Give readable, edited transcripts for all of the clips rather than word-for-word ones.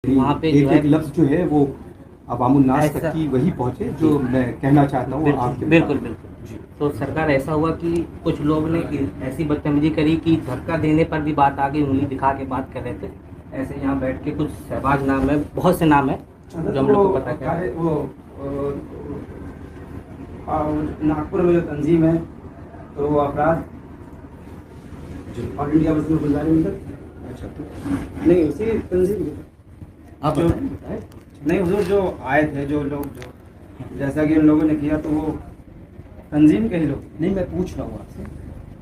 وہاں پہ ایک ایک لفظ جو ہے وہ عوام الناس تک کی وہی پہنچے جو میں کہنا چاہتا ہوں آپ کے بالکل بالکل جی. تو سرکار ایسا ہوا کہ کچھ لوگ نے ایسی بدتمیزی کری کہ دھکا دینے پر بھی بات آگے انگلی دکھا کے بات کر رہے تھے. ایسے یہاں بیٹھ کے کچھ شہباز نام ہے, بہت سے نام ہے جو ہم لوگ کو پتا کیا ہے. وہ ناگپور میں جو تنظیم ہے تو وہ افراد آل انڈیا مسلم گزاری نہیں اسی تنظیم آپ نہیں حضور جو آئے تھے جو لوگ جو جیسا کہ ان لوگوں نے کیا تو وہ تنظیم کے ہی لوگ. نہیں میں پوچھ رہا ہوں آپ سے,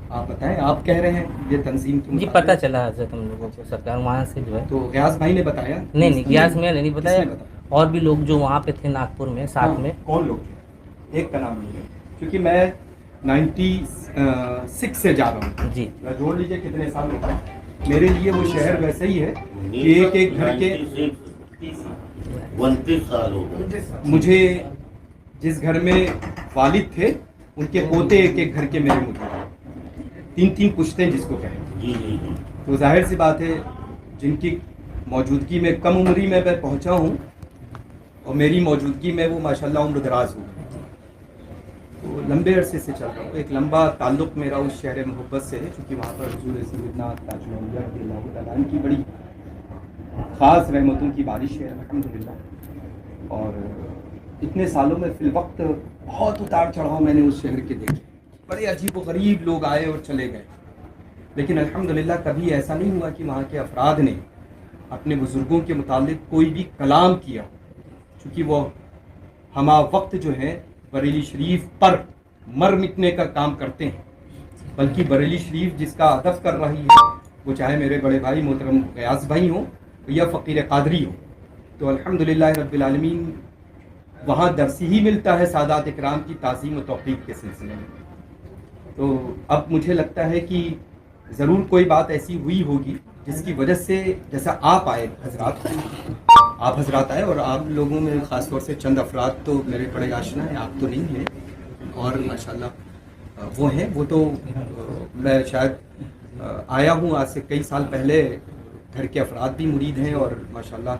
آپ بتائیں. آپ کہہ رہے ہیں یہ تنظیم کی جی پتہ چلا حضرت ہم لوگوں کو سرکار وہاں سے جو ہے. تو غیاث بھائی نے بتایا؟ نہیں غیاث میں نے نہیں بتایا, اور بھی لوگ جو وہاں پہ تھے ناگپور میں ساتھ میں. کون لوگ تھے؟ ایک کا نام نہیں ہے کیونکہ میں 96 سے جا رہا ہوں جی. جوڑ لیجیے کتنے سال ہو گئے. میرے لیے وہ شہر ویسے ہی ہے کہ ایک ایک گھر کے 29 سال ہو گئے. مجھے جس گھر میں والد تھے ان کے پوتے ایک ایک گھر کے میرے مجھے 3 پشتیں جس کو کہیں. جی جی جی. تو ظاہر سی بات ہے جن کی موجودگی میں کم عمری میں پہنچا ہوں اور میری موجودگی میں وہ ماشاءاللہ عمر دراز ہو گئے. تو لمبے عرصے سے چل رہا ہوں. ایک لمبا تعلق میرا اس شہر محبت سے ہے چونکہ وہاں پر حضور سیدنا تاج الانبیاء رضی اللہ تعالیٰ عنہ کی بڑی خاص رحمتوں کی بارش ہے الحمدللہ. اور اتنے سالوں میں فی الوقت بہت اتار چڑھاؤ میں نے اس شہر کے دیکھے. بڑے عجیب و غریب لوگ آئے اور چلے گئے, لیکن الحمدللہ کبھی ایسا نہیں ہوا کہ وہاں کے افراد نے اپنے بزرگوں کے متعلق کوئی بھی کلام کیا, چونکہ وہ ہما وقت جو ہے بریلی شریف پر مر مٹنے کا کام کرتے ہیں. بلکہ بریلی شریف جس کا ہدف کر رہی ہے وہ چاہے میرے بڑے بھائی محترم غیاث بھائی ہوں یا فقیر قادری ہوں, تو الحمدللہ رب العالمین وہاں درس ہی ملتا ہے سادات اکرام کی تعظیم و توقیر کے سلسلے میں. تو اب مجھے لگتا ہے کہ ضرور کوئی بات ایسی ہوئی ہوگی جس کی وجہ سے جیسا آپ آئے حضرات آئے, اور آپ لوگوں میں خاص طور سے چند افراد تو میرے بڑے آشنا ہیں, آپ تو نہیں ہیں, اور ماشاءاللہ وہ ہیں. وہ تو میں شاید آیا ہوں آج سے کئی سال پہلے, گھر کے افراد بھی مرید ہیں اور ماشاءاللہ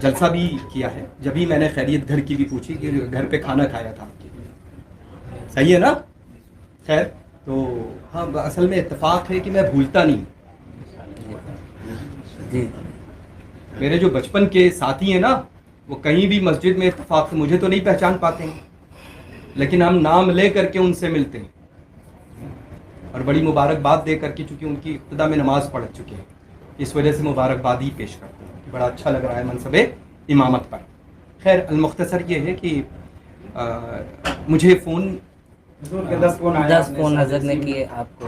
جلسہ بھی کیا ہے. جبھی میں نے خیریت گھر کی بھی پوچھی کہ گھر پہ کھانا کھایا تھا آپ کے, صحیح ہے نا؟ خیر تو ہاں اصل میں اتفاق ہے کہ میں بھولتا نہیں. جی میرے جو بچپن کے ساتھی ہیں نا وہ کہیں بھی مسجد میں اتفاق سے مجھے تو نہیں پہچان پاتے ہیں, لیکن ہم نام لے کر کے ان سے ملتے ہیں اور بڑی مبارکباد دے کر کے, چونکہ ان کی ابتدا میں نماز پڑھ چکے ہیں, اس وجہ سے مبارکباد ہی پیش کرتے ہیں کہ بڑا اچھا لگ رہا ہے منصب امامت پر. خیر المختصر یہ ہے کہ مجھے فون 10 فون حضرت نے کیے آپ کو.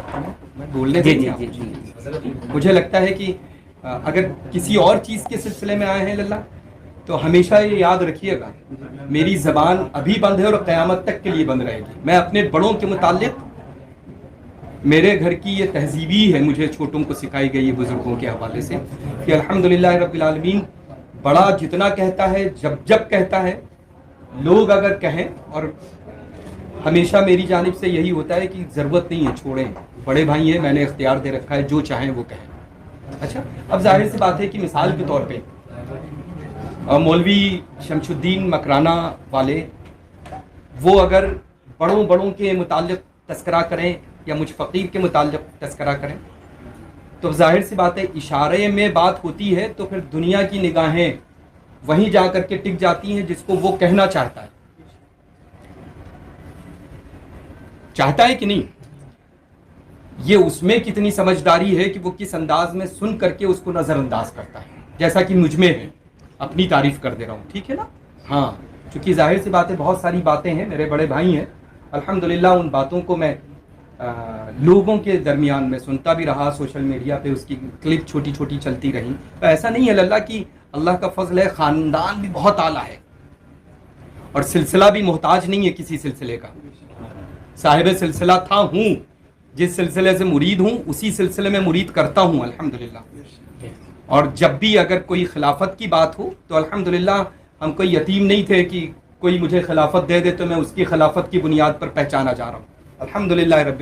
میں بولنے جی دیں جی گے جی آپ. جی. مجھے لگتا ہے کہ اگر کسی اور چیز کے سلسلے میں آئے ہیں للہ تو ہمیشہ یہ یاد رکھیے گا میری زبان ابھی بند ہے اور قیامت تک کے لیے بند رہے گی. میں اپنے بڑوں کے متعلق, میرے گھر کی یہ تہذیبی ہے مجھے چھوٹوں کو سکھائی گئی ہے بزرگوں کے حوالے سے کہ الحمدللہ رب العالمین بڑا جتنا کہتا ہے جب کہتا ہے لوگ اگر کہیں, اور ہمیشہ میری جانب سے یہی ہوتا ہے کہ ضرورت نہیں ہے چھوڑیں, بڑے بھائی ہیں, میں نے اختیار دے رکھا ہے جو چاہیں وہ کہیں. اچھا اب ظاہر سی بات ہے کہ مثال کے طور پہ مولوی شمس الدین مکرانہ والے وہ اگر بڑوں کے متعلق تذکرہ کریں یا مجھ فقیر کے متعلق تذکرہ کریں تو ظاہر سی بات ہے اشارے میں بات ہوتی ہے تو پھر دنیا کی نگاہیں وہیں جا کر کے ٹک جاتی ہیں جس کو وہ کہنا چاہتا ہے کہ نہیں. یہ اس میں کتنی سمجھداری ہے کہ وہ کس انداز میں سن کر کے اس کو نظر انداز کرتا ہے, جیسا کہ مجھ میں ہے. اپنی تعریف کر دے رہا ہوں, ٹھیک ہے نا؟ ہاں چونکہ ظاہر سی بات ہے بہت ساری باتیں ہیں, میرے بڑے بھائی ہیں, الحمدللہ ان باتوں کو میں لوگوں کے درمیان میں سنتا بھی رہا, سوشل میڈیا پہ اس کی کلپ چھوٹی چھوٹی چلتی رہی. تو ایسا نہیں ہے اللہ کی اللہ کا فضل ہے, خاندان بھی بہت اعلیٰ ہے اور سلسلہ بھی محتاج نہیں ہے کسی سلسلے کا. صاحب سلسلہ تھا ہوں, جس سلسلے سے مرید ہوں اسی سلسلے میں مرید کرتا ہوں الحمدللہ. اور جب بھی اگر کوئی خلافت کی بات ہو تو الحمدللہ ہم کوئی یتیم نہیں تھے کہ کوئی مجھے خلافت دے دے تو میں اس کی خلافت کی بنیاد پر پہچانا جا رہا ہوں. الحمدللہ رب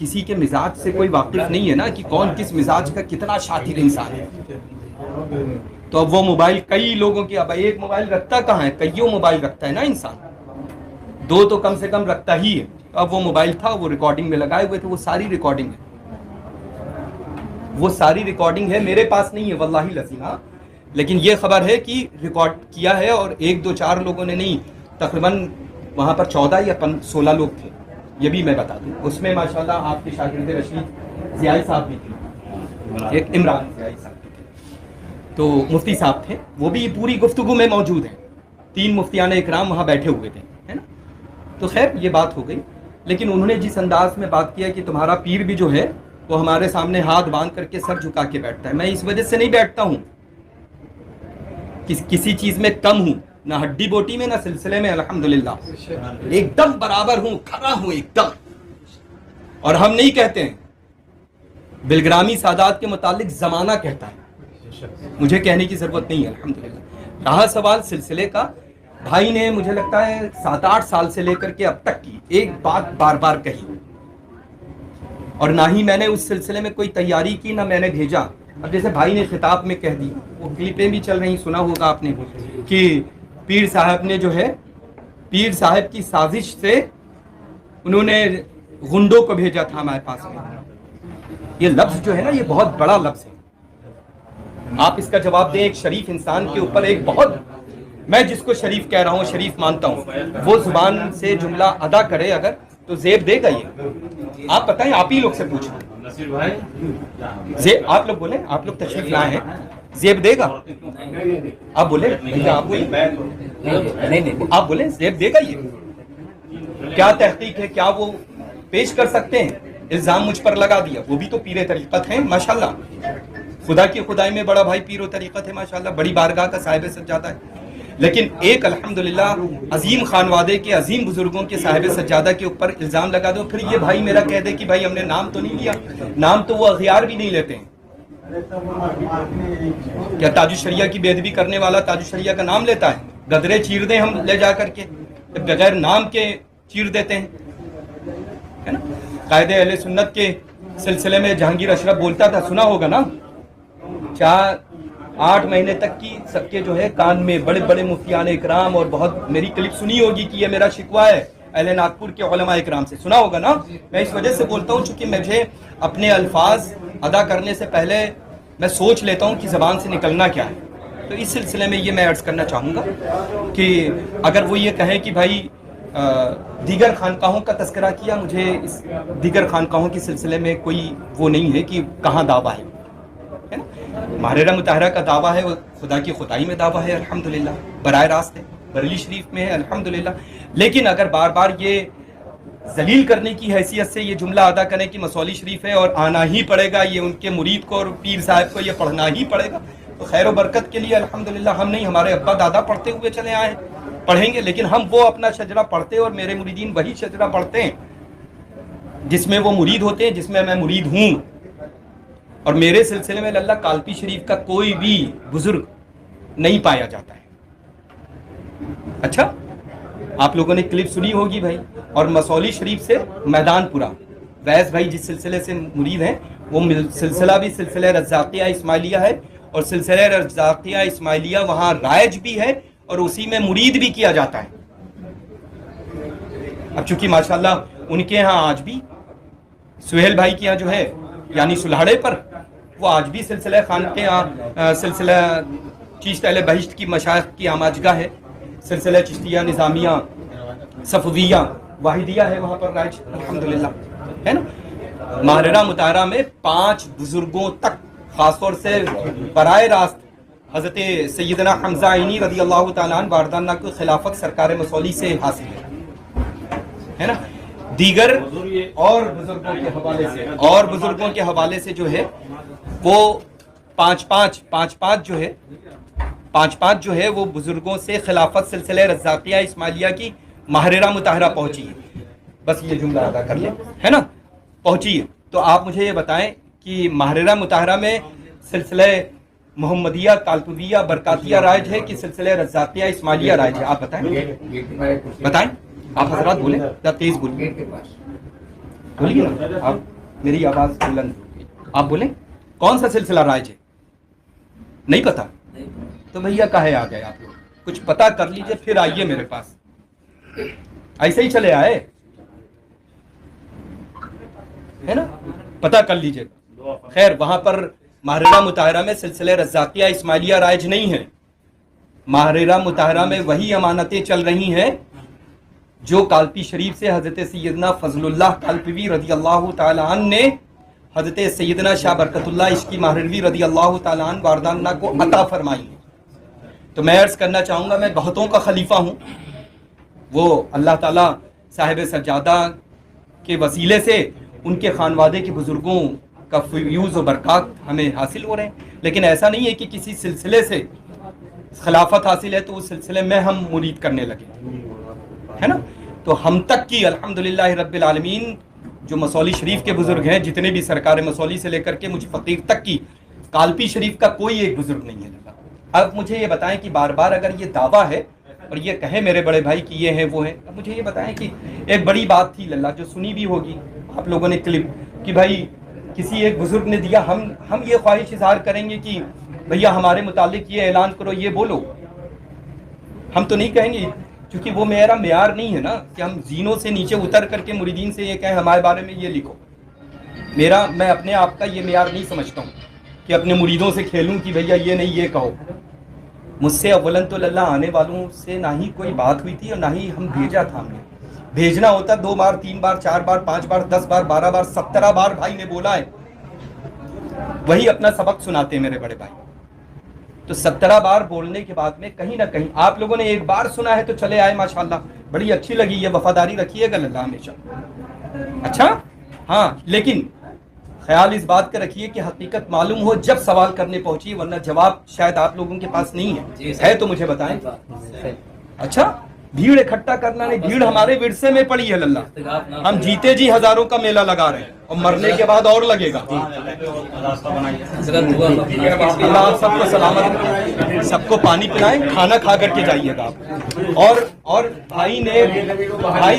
کسی کے مزاج سے کوئی واقف نہیں ہے نا کہ کون کس مزاج کا کتنا شاطر انسان ہے. تو اب وہ موبائل کئی لوگوں کی، اب ایک موبائل رکھتا کہاں ہے، کئیوں موبائل رکھتا ہے نا انسان، 2 تو کم سے کم رکھتا ہی ہے. اب وہ موبائل تھا، وہ ریکارڈنگ میں لگائے ہوئے تھے، وہ ساری ریکارڈنگ ہے، میرے پاس نہیں ہے واللہ العظیم، لیکن یہ خبر ہے کہ ریکارڈ کیا ہے، اور 1 2 4 لوگوں نے نہیں، تقریباً وہاں پر 14 یا 16 لوگ تھے. یہ بھی میں بتا دوں، اس میں ماشاءاللہ آپ کے شاگرد رشید ضیائی صاحب بھی تھے، ایک عمران ضیائی صاحب بھی تھے، تو مفتی صاحب تھے، وہ بھی پوری گفتگو میں موجود ہیں. 3 مفتیان اکرام وہاں بیٹھے ہوئے تھے، ہے نا. تو خیر یہ بات ہو گئی، لیکن انہوں نے جس انداز میں بات کیا کہ تمہارا پیر بھی جو ہے وہ ہمارے سامنے ہاتھ باندھ کر کے سر جھکا کے بیٹھتا ہے. میں اس وجہ سے نہیں بیٹھتا ہوں کسی چیز میں کم ہوں، نہ ہڈی بوٹی میں نہ سلسلے میں، الحمدللہ ایک دم برابر ہوں، کھڑا ہوں ایک دم. اور ہم نہیں کہتے ہیں، بلگرامی سادات کے متعلق زمانہ کہتا ہے، مجھے کہنے کی ضرورت نہیں ہے. الحمدللہ رہا سوال سلسلے کا، بھائی نے مجھے لگتا ہے 7 8 سال سے لے کر کے اب تک کی ایک بات بار بار کہی، اور نہ ہی میں نے اس سلسلے میں کوئی تیاری کی، نہ میں نے بھیجا. اب جیسے بھائی نے خطاب میں کہہ دی، وہ کلپیں بھی چل رہی، سنا ہوگا آپ نے کہ پیر صاحب نے جو ہے، پیر صاحب کی سازش سے انہوں نے غنڈوں کو بھیجا تھا ہمارے پاس میں. یہ لفظ جو ہے نا، یہ بہت بڑا لفظ ہے. آپ اس کا جواب دیں ایک شریف انسان کے اوپر، ایک بہت، میں جس کو شریف کہہ رہا ہوں، شریف مانتا ہوں، وہ زبان سے جملہ ادا کرے اگر تو زیب دے گا. یہ آپ بتائیں، آپ ہی لوگ سے پوچھیں، آپ لوگ بولیں، آپ لوگ تشریف لائے ہیں، زیب دے گا؟ آپ بولیں، آپ بولیں، آپ بولیں زیب دے گا؟ یہ کیا تحقیق ہے، کیا وہ پیش کر سکتے ہیں؟ الزام مجھ پر لگا دیا، وہ بھی تو پیر طریقت ہیں ماشاءاللہ، خدا کی خدائی میں بڑا بھائی پیر و طریقت ہے ماشاءاللہ، بڑی بارگاہ کا صاحب سجادہ ہے. لیکن ایک الحمدللہ عظیم خانوادے کے عظیم بزرگوں کے صاحب سجادہ کے اوپر الزام لگا دو، پھر یہ بھائی میرا کہہ دے کہ بھائی ہم نے نام تو نہیں لیا. نام تو وہ اغیار بھی نہیں لیتے ہیں. کیا تاج الشریعہ کی بے ادبی کرنے والا تاج الشریعہ کا نام لیتا ہے؟ گدرے چیر دیں ہم لے جا کر کے، بغیر نام کے چیر دیتے ہیں، ہے نا. قائد اہل سنت کے سلسلے میں جہانگیر اشرف بولتا تھا، سنا ہوگا نا، 4 8 مہینے تک کی سب کے جو ہے کان میں بڑے بڑے مفتیان اکرام، اور بہت میری کلپ سنی ہوگی کہ یہ میرا شکوہ ہے اہل ناگپور کے علماء اکرام سے، سنا ہوگا نا. میں اس وجہ سے بولتا ہوں چونکہ مجھے اپنے الفاظ ادا کرنے سے پہلے میں سوچ لیتا ہوں کہ زبان سے نکلنا کیا ہے. تو اس سلسلے میں یہ میں عرض کرنا چاہوں گا کہ اگر وہ یہ کہیں کہ بھائی دیگر خانقاہوں کا تذکرہ کیا، مجھے اس دیگر خانقاہوں کے سلسلے میں کوئی وہ نہیں ہے کہ کہاں دعویٰ ہے. محررہ مطہرہ کا دعویٰ ہے، وہ خدا کی خدائی میں دعویٰ ہے الحمدللہ، براہ راست ہے، بریلی شریف میں ہے الحمدللہ. لیکن اگر بار بار یہ ذلیل کرنے کی حیثیت سے یہ جملہ ادا کریں کہ مسولی شریف ہے اور آنا ہی پڑے گا، یہ ان کے مرید کو اور پیر صاحب کو یہ پڑھنا ہی پڑے گا، تو خیر و برکت کے لیے الحمدللہ ہم نہیں، ہمارے ابا دادا پڑھتے ہوئے چلے آئے ہیں، پڑھیں گے. لیکن ہم وہ اپنا شجرہ پڑھتے اور میرے مریدین وہی شجرہ پڑھتے ہیں جس میں وہ مرید ہوتے ہیں، جس میں میں مرید ہوں. اور میرے سلسلے میں اللہ کالپی شریف کا کوئی بھی بزرگ نہیں پایا جاتا ہے. اچھا، آپ لوگوں نے کلپ سنی ہوگی بھائی. اور مسولی شریف سے میدان پورا، ویس بھائی جس سلسلے سے مرید ہیں، وہ سلسلہ بھی سلسلہ رزاقیہ اسماعیلیہ ہے، اور سلسلہ رزاقیہ اسماعیلیہ وہاں رائج بھی ہے اور اسی میں مرید بھی کیا جاتا ہے. اب چونکہ ماشاءاللہ ان کے ہاں آج بھی سہیل بھائی کے ہاں جو ہے یعنی سلہاڑے پر، وہ آج بھی سلسلہ خان کے ہاں سلسلہ چشت اہل بہشت کی مشائخ کی آماجگاہ ہے، سلسلہ چشتیہ نظامیہ صفویہ واحدیہ ہے وہاں پر رائج الحمدللہ، ہے نا. محررہ مطہرہ میں 5 بزرگوں تک، خاص طور سے براہ راست حضرت سیدنا حمزہ عینی رضی اللہ تعالیٰ عنہ واردانہ کو خلافت سرکار مسولی سے حاصل ہے نا. دیگر اور بزرگوں کے حوالے سے جو ہے وہ 5 جو ہے وہ بزرگوں سے خلافت سلسلہ رزاقیہ اسماعیلیہ کی محررہ مطہرہ پہنچی ہے. بس یہ جملہ ادا کر لیں، ہے نا، پہنچی ہے. تو آپ مجھے یہ بتائیں کہ محررہ مطہرہ میں سلسلہ محمدیہ کالپویہ برکاتیہ رائج ہے کہ سلسلہ رزاقیہ اسماعیلیہ رائج ہے؟ آپ بتائیں، آپ حضرات بولیں، ذرا تیز بولیں. بولیے نا آپ, میری آواز بلند, آپ بولیں کون سا سلسلہ رائج ہے, نہیں پتا تو بھیا کہے آ گئے آپ لوگ, کچھ پتا کر لیجئے پھر آئیے میرے پاس, ایسے ہی چلے آئے ہے نا, پتا کر لیجئے. خیر وہاں پر ماہرہ مطہرہ میں سلسلہ رزاقیہ اسماعیلیہ رائج نہیں ہے, ماہرہ مطہرہ میں وہی امانتیں چل رہی ہیں جو کالپی شریف سے حضرت سیدنا فضل اللہ کالپوی رضی اللہ تعالیٰ عنہ نے حضرت سیدنا شاہ برکت اللہ عشقی ماہروی رضی اللہ تعالیٰ عنہ واردانہ کو عطا فرمائی ہے. تو میں عرض کرنا چاہوں گا, میں بہتوں کا خلیفہ ہوں, وہ اللہ تعالیٰ صاحب سجادہ کے وسیلے سے ان کے خانوادے کے بزرگوں کا فیوز و برکات ہمیں حاصل ہو رہے ہیں, لیکن ایسا نہیں ہے کہ کسی سلسلے سے خلافت حاصل ہے تو اس سلسلے میں ہم مرید کرنے لگے, ہے نا. تو ہم تک کی الحمدللہ رب العالمین جو مسولی شریف کے بزرگ ہیں, جتنے بھی سرکار مسولی سے لے کر کے مجھ فقیر تک کی, کالپی شریف کا کوئی ایک بزرگ نہیں ہے لگا. اب مجھے یہ بتائیں کہ بار بار اگر یہ دعویٰ ہے اور یہ کہیں میرے بڑے بھائی کہ یہ ہیں وہ ہیں, اب مجھے یہ بتائیں کہ ایک بڑی بات تھی للہ جو سنی بھی ہوگی آپ لوگوں نے کلپ, کہ بھائی کسی ایک بزرگ نے دیا, ہم یہ خواہش اظہار کریں گے کہ بھیا ہمارے متعلق یہ اعلان کرو, یہ بولو, ہم تو نہیں کہیں گے, کیونکہ وہ میرا معیار نہیں ہے نا کہ ہم زینوں سے نیچے اتر کر کے مریدین سے یہ کہیں ہمارے بارے میں یہ لکھو. میں اپنے آپ کا یہ معیار نہیں سمجھتا ہوں کہ اپنے مریدوں سے کھیلوں کہ بھیا یہ نہیں یہ کہو. مجھ سے اولن تو اللہ آنے والوں سے نہ ہی کوئی بات ہوئی تھی اور نہ ہی ہم بھیجا تھا. ہم نے بھیجنا ہوتا 2 بار 3 بار 4 بار 5 بار 10 بار 12 بار 17 بار بھائی نے بولا ہے, وہی اپنا سبق سناتے ہیں میرے بڑے بھائی. تو 17 بار بولنے کے بعد میں کہیں نہ کہیں آپ لوگوں نے ایک بار سنا ہے تو چلے آئے, ماشاءاللہ بڑی اچھی لگی, یہ وفاداری رکھیے گا اللہ ہمیشہ. اچھا ہاں, لیکن خیال اس بات کا رکھیے کہ حقیقت معلوم ہو جب سوال کرنے پہنچیے, ورنہ جواب شاید آپ لوگوں کے پاس نہیں ہے تو مجھے بتائیں. اچھا بھیڑ اکٹھا کرنا نہیں, بھیڑ ہمارے ورثے میں پڑی ہے اللہ, ہم جیتے جی ہزاروں کا میلہ لگا رہے ہیں اور مرنے کے بعد اور لگے گا. اللہ آپ سب کو سلامت, سب کو پانی پلائیں, کھانا کھا کر کے جائیے گا آپ. اور بھائی